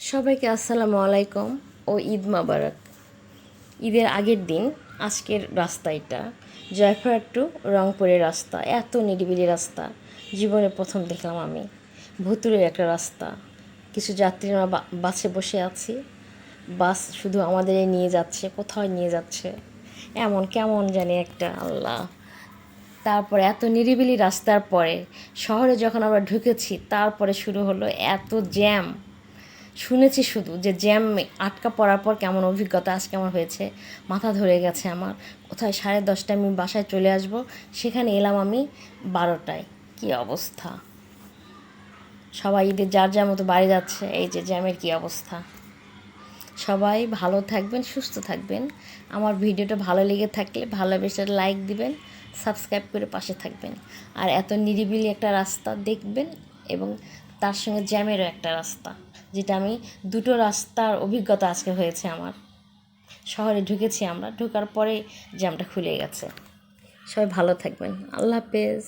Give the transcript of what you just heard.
সবাইকে আসসালামু আলাইকুম ও ঈদ মোবারক। ঈদের আগের দিন আজকের রাস্তা এটা জয়পুরহাট টু রংপুরের রাস্তা। এত নিরিবিলি রাস্তা জীবনে প্রথম দেখলাম আমি। ভুতুড়ে একটা রাস্তা। কিছু যাত্রীরা বাসে বসে আছি, বাস শুধু আমাদের নিয়ে যাচ্ছে, কোথাও নিয়ে যাচ্ছে, এমন কেমন জানি একটা আল্লাহ। তারপরে এত নিরিবিলি রাস্তার পরে শহরে যখন আমরা ঢুকেছি তারপরে শুরু হলো এত জ্যাম। শুনেছি শুধু যে জ্যাম আটকা পড়ার পর কেমন অভিজ্ঞতা আজকে আমার হয়েছে, মাথা ধরে গেছে আমার। কোথায় 10:30টায় আমি বাসায় চলে আসব, সেখানে এলাম আমি 12টায়। কী অবস্থা! সবাই ঈদের যার যার মতো বাড়ি যাচ্ছে, এই যে জ্যামের কী অবস্থা। সবাই ভালো থাকবেন, সুস্থ থাকবেন। আমার ভিডিওটা ভালো লেগে থাকলে ভালোবেসে লাইক দিবেন, সাবস্ক্রাইব করে পাশে থাকবেন। আর এত নিরিবিলি একটা রাস্তা দেখবেন, এবং তার সঙ্গে জ্যামেরও একটা রাস্তা, যেটা আমি দুটো রাস্তার অভিজ্ঞতা আজকে হয়েছে আমার। শহরে ঢুকেছি আমরা, ঢোকার পরে জ্যামটা খুলে গেছে। সবাই ভালো থাকবেন। আল্লাহ হাফেজ।